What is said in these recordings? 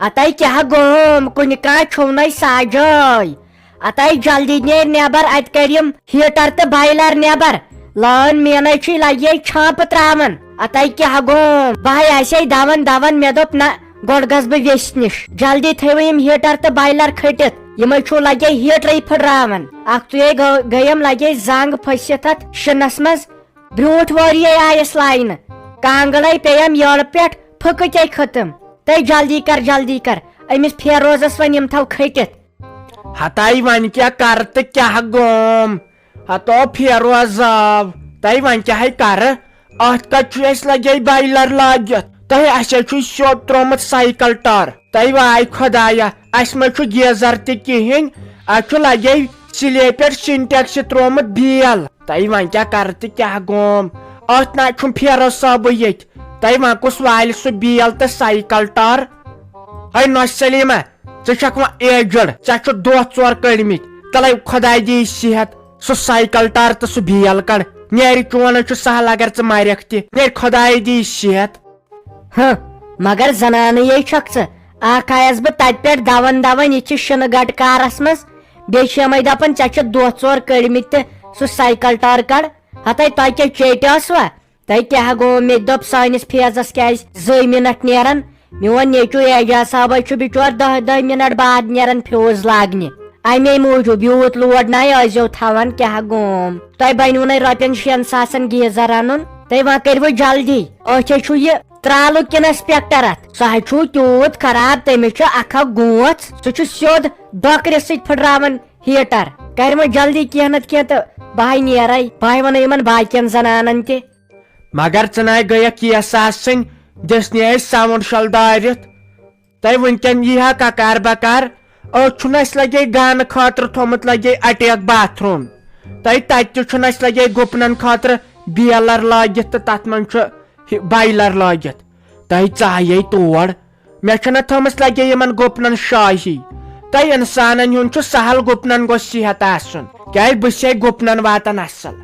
اتائی کیا گوم کن کان چھونے ساجائی اتائی جلدی نیر نیبر ات کریم ہیٹر تو بائلر نیبر لان مینائی چھ لگے چھاپ تراون اتائی کیا گوم بھائی ایسے دون دون مے دوپ نا گوڑ گس بہ ویس نش جلدی تھو یم ہیٹر تو بائلر کھٹت یمے چھو لگے ہیٹرے پھٹراون اخ تُے گیم لگے زنگ پھسِتھ ات شنس مز بروٹ واری آیس لائن کانگڑے پیم یڑ پٮ۪ٹھ پھکتے ختم تے جلدی کر امس فیروزس ون یم تھو کھٹت ہتائی ون کیا کر تو کیا گوم ہتو فیروز آو تائی ون کیا کر ات کت لگے بائلر لاگت تہ اچھا سیود ترومت سائیکل ٹار تہ واے خدایا اس مے گیزر تہ کہین ات لگے سلے پہ سنٹیکس ترومت بیل تہ ون کیا کر تو کیا گوم ات نا فیروز صاحب یت تہ ون کس وال سہ بیل تو سائیکل ٹار اے نوش سلیما ژک و ایجڑ ژے دہ ژور کڑمت تلے خدا دی صحت سہ سائیکل ٹار تو سہ بیل کڑ نیر چون سہل اگر ژٕ مرک تہ نیر خدا دی صحت مگر زنانہ یہ چھک اخ آیس بہ تت پہ دون یہ شن گٹ کارس مز بیس یمے دپان ژے دہ ژور کڑمت تہ سہ سائیکل ٹار کڑ ہتائی تہ کیا چیٹسوا تہ کیا گو مے دپ سانس فیضس کیاز 2 منٹ نیران میون نیچو اعجاز صاحب بچور 10 منٹ بعد نیران فیوز لاگنہ امی موجوب یوت لوڈ نا ازو تھوان کیا گوم تہ بنو نا رۄپین 6 ساسن گیزر انن تہ وہ کرو جلدی اتھ یہ ترالو انسپیکٹر ات سہ تیوت خراب تمس اکھ گوت سہ سیود ڈوکر ست پھٹراون ہیٹر کر جلدی کی نت کی تو بہ نیرے بہ ون یمن باقین زنانن تہ مگر ژنائے گیا کیس آسن دسنے ساؤنڈ شل دارت تہ ونکین یہ ککار بکار اتھ لگے گانہ خاطر تھومت لگے اٹیک باتھ روم تہ تت لگے گپنن خاطر بیلر لاگت تو تت من بائلر لاگت تہ ژایے تور مے چھنا تھمس لگے یمن گپنن شاہی تہ انسانن ہن سہل گپنن گو صحت آسن کیا بس گپنن واتن اصل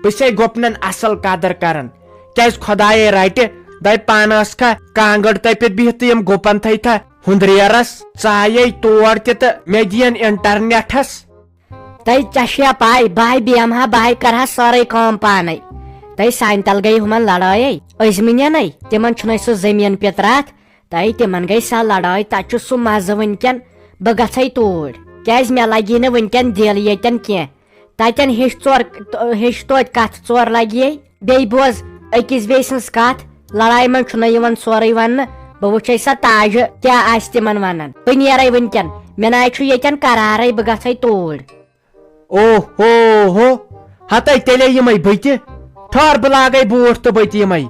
بس گپنن اصل قدر کرن کیاز خدائے رٹہ دے پانس کھا کانگڑ تپت بہت یم گپن تھا ہندریرس ژایے تور تہ مے دین انٹرنیٹس تہ چشیا پائی بہ بیمہا بہ کرہا سارے کام پانے تہ سان تل گئی ہمن لڑائی ازمین تمن چھن سہ زمین پترات تہ تمن گئی سہ لڑائی تت سہ مزہ ونکین بہ گژھے توڑ کیاز مے لگی نہ ونکین دل یتن کی تتن ہیچ توت کت ژور لگی بیٚیہِ بوز أکِس بیٚیہِ سٕنٛز کتھ لڑائی من چھُنہٕ یِوان سورُے وننہٕ بہٕ وٕچھے سا تاجہِ کیاہ آسہِ تِمن ونان بہٕ نیرے ونکین مےٚ ناے چھُ ییٚتٮ۪ن قرارے بہٕ گژھے توٗرۍ او ہو ہو ہتے تیلے یمے بتہ ٹھہر بہ لاگے بوٹ تو بتہ یمے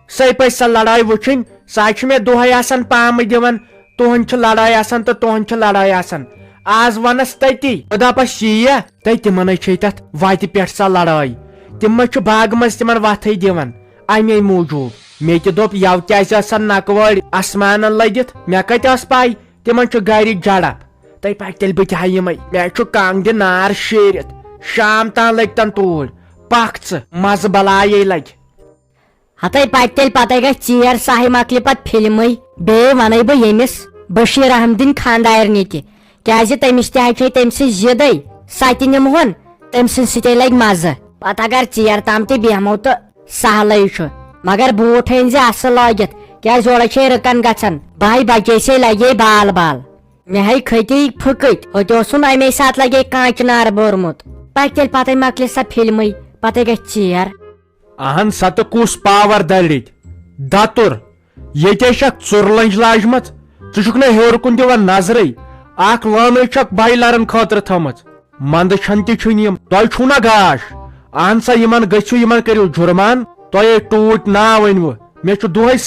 سی پہ سا لڑائی وچھن سا چھ مے دۄہے آسان پام دِوان تہن چھ لڑائی آسان تو تہن چھ لڑائی آسان آز ونس تتی بہ دپس شیٖیا تہ تمن چھ تتھ وتہِ پٮ۪ٹھ سا لڑائی تم چھ باغ مز تمن وتھے دِوان امی موجوب مے تہ دوٚپ یو کیازِ آسان نکوٲڑۍ اسمانن لٔگِتھ مےٚ کتہِ ٲس پاے تمن چھ گرِ جڑپ تہ پتہٕ تیٚلہِ بہٕ تہِ ہا یمے مےٚ چھُ کانٛگرِ نار شیٖرِتھ شام تام لٔگۍ توٗرۍ پکھ ژٕ مزٕ بلایے لگہِ ہتے پتہٕ تیٚلہِ پتے گژھِ ژیر ساہہِ مکلہِ پتہٕ فلمے بیٚیہِ ونَے بہٕ ییٚمِس بشیٖر احمدٕنۍ خاندارنہِ تہِ کیازِ تٔمِس تہِ ہے تٔمۍ سٕنٛز ضِدٕے سۄ تہِ نِمہون تٔمۍ سٕنٛدۍ سۭتی لگہِ مزٕ پتہٕ اگر ژیر تام تہِ بیہمو تہٕ سہلے چھُ مگر بوٗٹھ أنۍ زِ اصل لٲگِتھ کیازِ اورے چھے رٕکن گژھان بھائی بچے سے لگے بال بال مے ہے کھٔتی پھٕکٕتۍ ہوٚتہِ اوسُن امی ساتہٕ لگے کانچہِ نار بوٚرمُت پتہٕ مکلہِ سۄ فلمے پتہٕ گژھِ ژیر اہن سا تو کُس پاور دلرِتھ دتُر ییٚتے چھکھ ژُرلنج لاجمژ ژٕ چھُکھ نہٕ ہیوٚر کُن دِوان نظرے اکھ لٲنٕے چھکھ بایلرن خٲطرٕ تھٲمٕژ منٛدٕ چھن تہِ چھُنۍ یِم تۄہہِ چھُو نا گاش اہن سا یِمن گٔژھِو یِمن کٔرِو جُرمان تۄہے ٹوٗٹۍ ناو أنۍوٕ مےٚ چھُ دۄہے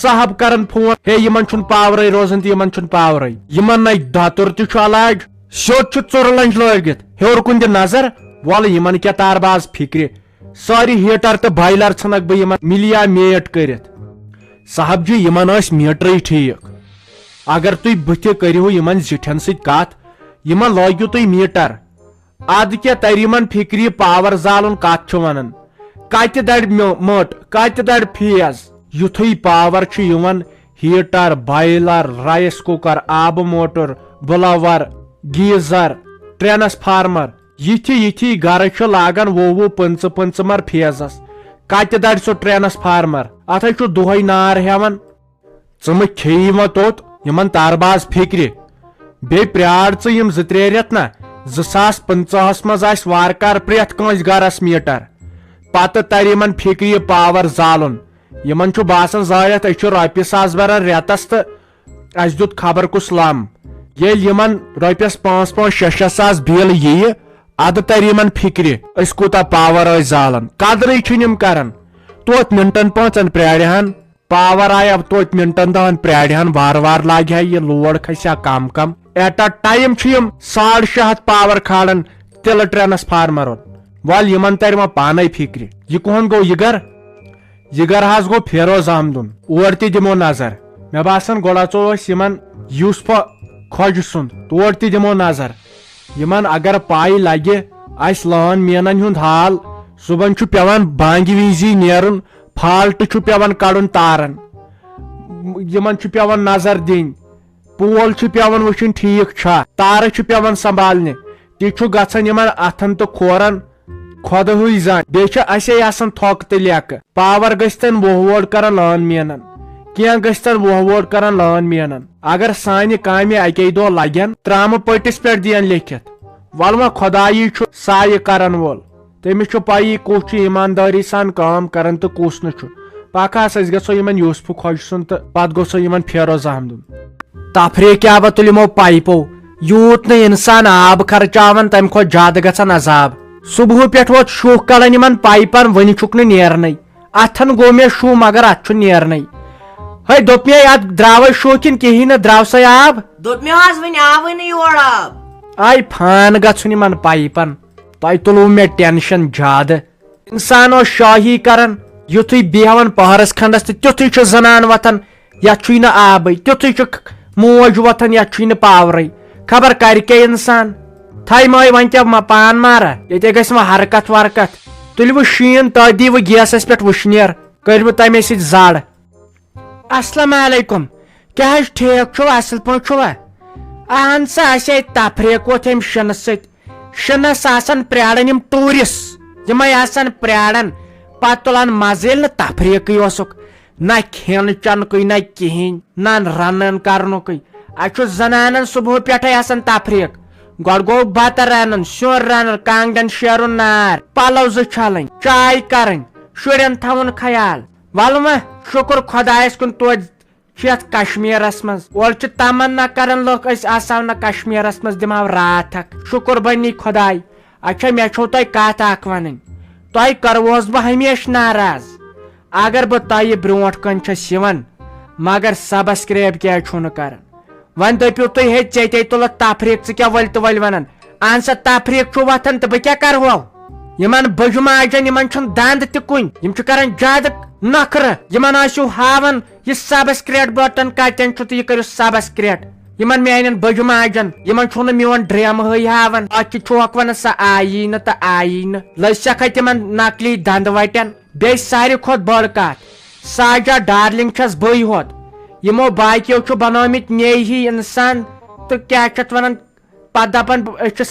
صاحب کران فون ہے یِمن چھُنہٕ پاورے روزان تہٕ یِمن چھُنہٕ پاورے یِمن نَے دتُر تہِ چھُ علاج سیوٚد چھُ ژُرلنج لٲگِتھ ہیوٚر کُن دِ نظر وۄلہٕ یِمن کیٛاہ تارباز فِکرِ سٲری ہیٹر تہٕ بایلر ژھٕنکھ بہٕ یِمن مِلیا میٹ کٔرِتھ صاحب جی یِمن ٲسۍ میٹرٕے ٹھیٖک اگر تُہۍ بٕتھِ کٔرِو یِمن زِٹھٮ۪ن سۭتۍ کتھ یِمن لٲگِو تُہۍ میٹر ادٕ کیٛاہ ترِ یِمن فِکرِ پاور زالُن کتھ چھُ ونان کتہِ دڑِ مٔٹ کتہِ دڑِ فیز یُتھُے پاور چھُ یِوان ہیٹر بائلر رائس کوکر آبہٕ موٹر بلاور گیزر ٹرانسفارمر یتھی گرٕ لاگان 25 مر فیزس کتہ دڑ سُہ ٹرانسفارمر اتھ دہے نار ہیوان ژٕ کھیٚیی وۄنۍ توٚت یمن تارباز فکرِ بیٚیہِ پرٛار ژٕ یِم 2-3 رٮ۪تھ نا 2015 منٛز آسہِ وارٕکار پرٛٮ۪تھ کٲنٛسہِ گرس میٖٹر پتہٕ ترِ یِمن فکرِ یہِ پاور زالُن یِمن چھُ باسان زٲلِتھ أسۍ چھِ رۄپیہِ ساس بران رٮ۪تس تہٕ اسہِ دیُت خبر کُس لم ییٚلہِ یِمن رۄپیس 5-6 ساس بِل یِیہِ ادٕ ترِ یِمن فکرِ أسۍ کوٗتاہ پاور ٲسۍ زالان قدرٕے چھِنہٕ یِم کران توتہِ منٹن 5 پرٛارِہن پاور آیا توتہِ منٹن 10 پرٛارِہن وارٕ لاگہِ ہا یہِ لوڈ کھسہِ ہا کم ایٹ ا ٹایم چھِ یِم 650 پاور کھالان تِلہٕ ٹرانسفارمرن ول یِمن ترِ وۄنۍ پانے فکرِ یہِ کُہُن گوٚو یہِ گر حظ گوٚو فیروز احمدُن اور تہِ دِمو نظر مےٚ باسان گۄڈٕ اژو أسۍ یِمن یوٗسفہ خۄجہِ سُنٛد تور تہِ دِمو نظر یِمن اگر پاے لگہِ اسہِ لٲن مینن ہُنٛد حال صبحن چھُ پیوان بانگہِ وِزی نیرُن فالٹ چھُ پیوان کڑُن تارن یِمن چھُ پیوان نظر دِنۍ پول چھُ پیوان وٕچھُن ٹھیٖک چھا تارٕ چھُ پیوان سنبھالنہِ تہِ چھُ گژھان یِمن اتھن تہٕ کھورن خۄدٕ ہوے زان بیٚیہِ چھِ اسے آسان تھۄکہٕ تہٕ لیکہٕ پاور گٔژھتن وۄڑ کران لٲن مینن کینٛہہ گٔژھتن وۄڑ کران لٲن مینن اگر سانہِ کامہِ اکی دۄہ لگن ترامہٕ پٔٹِس پٮ۪ٹھ دِین لیکھِتھ ول وۄنۍ خۄدایی چھُ سایہِ کرن وول تٔمِس چھُ پیی کُس چھُ ایٖماندٲری سان کٲم کران تہٕ کُس نہٕ چھُ پکاس أسۍ گژھو یِمن یوٗسفہٕ خۄجہِ سُنٛد تہٕ پتہٕ گوٚژھو یِمن فیروز احمدُن تفریٖق آبہٕ تُل یِمو پایپو یوٗت نہٕ انسان آب خرچاون تمہِ کھۄتہٕ زیادٕ گژھان عذاب صبحہٕ پٮ۪ٹھ ووت شُہ کڑان یِمن پایپن وُنہِ چھُکھ نہٕ نیرنٕے اتھن گوٚو مےٚ شُہ مگر اتھ چھُ نیرنٕے ہے دوٚپ مےٚ اتھ درٛاوے شُہ کِنہٕ کِہیٖنۍ نہٕ درٛاو سا آب دوٚپ مےٚ حظ وۄنۍ آوٕے نہٕ یور آب آے فان گژھُن یِمن پایپن تۄہہِ تُلوٕ مےٚ ٹینشن زیادٕ انسان اوس شٲہی کران یُتھُے بیہوان پہرس کھنڈس تہٕ تیُتھُے چھُ زنان وتھان یتھ چھُے نہٕ آبٕے تیُتھُے چھُ موج وتھان یتھ چھُے نہٕ پاورٕے خبر کرِ کیٛاہ انسان تھاے ماے وۄنۍ کیٛاہ پان مارا ییٚتے گژھِ وۄنۍ حرکت ورکت تُلوٕ شیٖن تۄہہِ دیٖوٕ گیسس پٮ۪ٹھ وٕشنیر کٔرۍوٕ تمے سۭتۍ زڈ السلام علیکم کیٛاہ حظ ٹھیٖک چھُوا اصل پٲٹھۍ چھُوا اہن سا اسے تفریٖق ووت امہِ شِنہٕ سۭتۍ شِنس آسان پرٛاران یِم ٹوٗرِسٹ یِمے آسان پرٛاران پتہٕ تُلان مزٕ ییٚلہِ نہٕ تفریٖقٕے اوسُکھ نہ کھٮ۪ن چٮ۪نُکُے نہ کِہینۍ نہ رنن کرنُکُے اسہِ چھُ زنانن صبحہٕ پٮ۪ٹھے آسان تفریٖق گۄڈٕ گوٚو بتہٕ رنُن سیُن رنُن کانٛگڑٮ۪ن شیرُن نار پلو 2 چھلٕنۍ چاے کرٕنۍ شُرٮ۪ن تھاوُن خیال ول وۄنۍ شُکر خۄدایس کُن توتہِ چھِ یتھ کشمیٖرس منٛز اورٕ چھِ تمنا کران لُکھ أسۍ آسہو نہٕ کشمیٖرس منٛز دِمہو راتھ اکھ شُکر بنی خۄداے اچھا مےٚ چھو تۄہہِ کتھ اکھ ونٕنۍ تۄہہِ کروہس بہٕ ہمیشہٕ ناراض اگر بہٕ تۄہہِ برونٛٹھ کٔنۍ چھس یِوان مگر سبسکرایب کیٛازِ چھُو نہٕ کران وۄنۍ دٔپِو تُہۍ ہے ژےٚ تُلتھ تفریٖق ژٕ کیٛاہ ؤلۍ تہٕ ؤلۍ ونان اہن سا تفریٖق چھُ وتھان تہٕ بہٕ کیٛاہ کرہو یِمن بٔجہِ ماجن یِمن چھُنہٕ دند تہِ کُنہِ یِم چھِ کران زیادٕ نخرٕ یِمن آسِو ہاوان یہِ سبسکرایب بٹن کتٮ۪ن چھُ تہٕ یہِ کٔرِو سبسکرایب یِمن میانٮ۪ن بٔجہِ ماجن یِمن چھُنہٕ میون ڈرٛیمہٕ ہٕے ہاوان اتھ چھِ چھوکھ ونان سۄ آیی نہٕ تہٕ آیی نہٕ لٔسکھ تِمن نقلی دند وٹٮ۪ن بیٚیہِ ساروی کھۄتہٕ بٔڑ کتھ ساجا ڈارلنگ چھس بٕے ہوت یِمو باقیو چھُ بنٲومٕتۍ نے ہی انسان تہٕ کیٛاہ چھِ اتھ ونان پتہٕ دپان أسۍ چھِ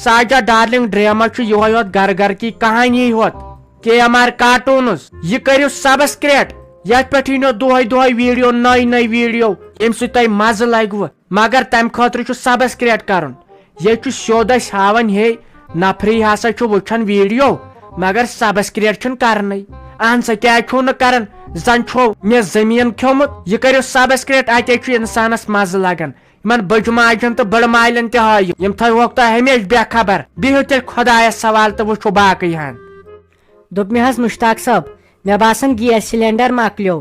ساجا ڈارلنگ ڈرٛیما چھُ یِہوے ہوت گر گر کی کہانی ہوت KMR کارٹوٗنز یہِ کٔرِو سبسکرایب یتھ پٮ۪ٹھ یی نو دۄہے ویڈیو نٔے ویڈیو ییٚمہِ سۭتۍ تۄہہِ مزٕ لگوٕ مگر تمہِ خٲطرٕ چھُ سبسکرایب کرُن ییٚتہِ چھُ سیوٚد اسہِ ہاوان ہے نفری ہسا چھُ وٕچھان ویڈیو مگر سبسکرایب چھُنہٕ کرنٕے اہن سا کیٛازِ چھُو نہٕ کران زن چھو مےٚ زٔمیٖن کھیوٚمُت یہِ کٔرِو سبسکرایب اتے چھُ انسانس مزٕ لگان یِمن بٔجہِ ماجن تہٕ بٔڑٕ مالٮ۪ن تہِ ہٲیِو یِم تھٲیوکھ تۄہہِ ہمیشہٕ بے خبر بِہِو تیٚلہِ خۄدایس حوال تہٕ وٕچھو باقٕے ہن دوٚپ مےٚ حظ مُشتاق صٲب مےٚ باسان گیس سِلینڈر مۄکلیو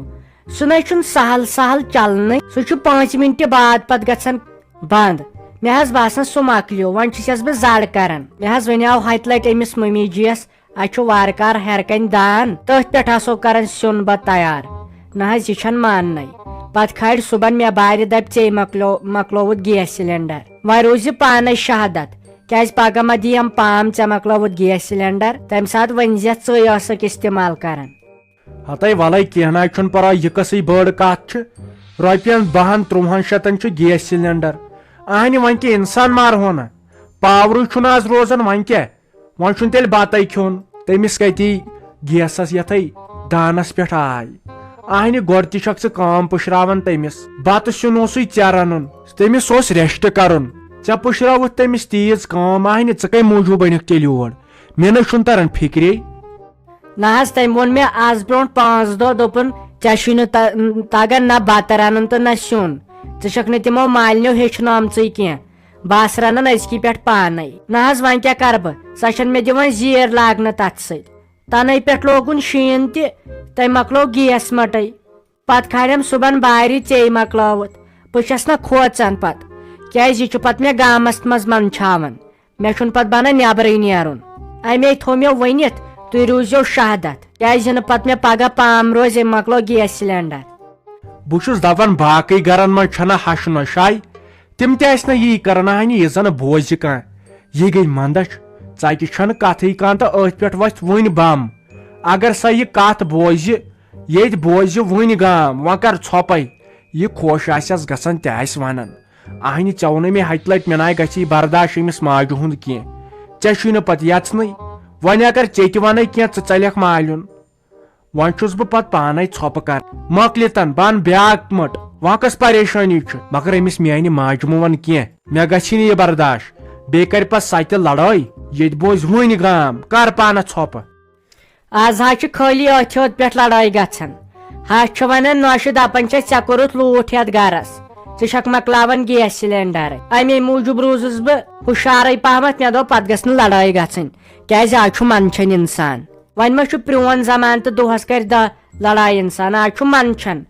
سُہ نَے چھُنہٕ سہل چلنٕے سُہ چھُ 5 مِنٹہِ بعد پتہٕ گژھان بنٛد مےٚ حظ باسان سُہ مۄکلیو وۄنۍ چھُسس بہٕ زڈ کران مےٚ حظ ونیاو ہتہِ لٹہِ أمِس مٔمی جِیس اسہِ چھُ وارٕ کار ہیرِ کنہِ دان تٔتھۍ پٮ۪ٹھ آسو کران سیُن بتہٕ تیار نہ حظ یہِ چھنہٕ ماننٕے پتہٕ کھالہِ صبحن مےٚ بارِ دپہِ ژے مۄکلووُتھ گیس سِلینڈر وۄنۍ روٗزِ پانے شہادت کیٛازِ پگہہ ما دِیم پام ژےٚ مۄکلووُتھ گیس سِلینڈر تمہِ ساتہٕ ؤنۍ زِ ژٕے ٲسٕکھ استعمال کران ہتائی ولائی کینا چھن پرا یہ کسی بڑ کات چھ روپین 12-13 چھ گیس سلینڈر اہنی ون کی انسان مار ہونا پاور چھن آز روزان ون کیا ون چھن تیل باتے کھون تمس کتی گیسس یتھائی دانس پہ آئی اہنی گۄڈٕ تہِ چھکھ ژٕ کٲم پُشراوان تٔمِس بتہٕ سیُن اوسُے ژےٚ رنُن تٔمِس اوس ریسٹ کرُن ژےٚ پُشراوُتھ تٔمِس تیٖژ کٲم اہنہِ ژٕ کمہِ موٗجوٗب أنِکھ تیٚلہِ یور مےٚ نہٕ چھُنہٕ تران فِکرے نہ حظ تٔمۍ ووٚن مےٚ آز برونٛٹھ 5 دۄہ دوٚپُن ژےٚ چھُے نہٕ تگان نہ بتہٕ رنُن تہٕ نہ سیُن ژٕ چھکھ نہٕ تِمو مالنیو ہیٚچھنٲمژٕے کینٛہہ بہٕ آسہٕ رنان أزکی پٮ۪ٹھ پانے نہ حظ وۄنۍ کیٛاہ کرٕ بہٕ سۄ چھنہٕ مےٚ دِوان زیٖر لاگنہٕ تتھ سۭتۍ تنٕے پٮ۪ٹھ لوگُن شیٖن تہِ تٔمۍ مۄکلو گیس مٹے پتہٕ کھالیم صبحن بارِ ژیٚیہِ مۄکلٲوِتھ بہٕ چھس نہ کھوژان پتہٕ کیٛازِ یہِ چھُ پتہٕ مےٚ گامس منٛز منٛدچھاوان مےٚ چھُنہٕ پتہٕ بنان نٮ۪برٕے نیرُن امی تھوٚو مےٚ ؤنِتھ تُہۍ روٗزِو شہادت کیٛازِ نہٕ پتہٕ مےٚ پگہہ پام روزِ أمۍ مۄکلو گیس سلینڈر بہٕ چھُس دپان باقٕے گرن منٛز چھنہ ہش نۄشاے تِم تہِ ٲسۍ نہٕ یی کران اہنہِ یہِ زن بوزِ کانٛہہ یہِ گٔے منٛدچھ ژکہِ چھنہٕ کتھٕے کانٛہہ تہٕ أتھۍ پٮ۪ٹھ وۄتھِ وُنۍ بم اگر سا یہِ کتھ بوزِ ییٚتہِ بوزِ وُنۍ گام وۄنۍ کر ژھۄپے یہِ خۄش آسٮ۪س گژھان تہِ آسہِ ونان اہنہِ ژےٚ ووٚنُے مےٚ ہتہِ لٹہِ مےٚ ناے گژھی برداش أمِس ماجہِ ہُنٛد کینٛہہ ژےٚ چھُے نہٕ پتہٕ یژھنٕے وۄنۍ اگر ژےٚ تہِ ونَے کینٛہہ ژٕ ژلکھ مالیُن وۄنۍ چھُس بہٕ پتہٕ پانے ژھۄپہٕ کر مۄکلِتن بہٕ انہٕ بیاکھ مٹ وۄنۍ کۄس پریشٲنی چھُ مگر أمِس میانہِ ماجہِ مہٕ ون کینٛہہ مےٚ گژھِ نہٕ یہِ برداش بیٚیہِ کرِ پتہٕ سۄ تہِ لڑٲے ییٚتہِ بوزِ وُنۍ گام کر پانس ژھۄپہٕ آز حظ چھِ خٲلی أتھۍ یوت پٮ۪ٹھ لڑٲے گژھان ہش چھُ ونان نۄشہِ دپان چھس ژےٚ کوٚرُتھ لوٗٹھ یتھ گرس ژٕ چھکھ مۄکلاوان گیس سلینڈر امی موٗجوٗب روٗزٕس بہٕ ہُشارے پہمتھ مےٚ دوٚپ پتہٕ گژھِ نہٕ لڑٲے گژھٕنۍ کیٛازِ آز چھُ منٛدچھان انسان وۄنۍ ما چھُ پرٛون زمانہٕ تہٕ دۄہس کرِ دہ لڑاے انسان آز چھُ منٛدچھان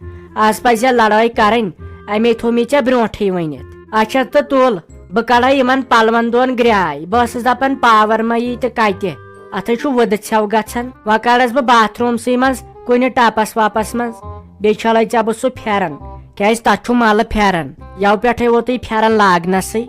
آز پزِ لڑٲے کرٕنۍ امی تھوٚو مےٚ ژےٚ برونٛٹھٕے ؤنِتھ اچھا تہٕ تُل بہٕ کڑے یِمن پلون دۄن گرٛاے بہٕ ٲسٕس دپان پاور ما یی تہٕ کتہِ اتھے چھُ وٕدٕ ژھٮ۪و گژھان وۄنۍ کڑس بہٕ باتھ روٗمسٕے منٛز کُنہِ ٹپس وپس منٛز بیٚیہِ چھلے ژےٚ بہٕ سُہ پھیرن کیٛازِ تتھ چھُ ملہٕ پھیرن یو پٮ۪ٹھے ووتُے پھیرن لاگنسٕے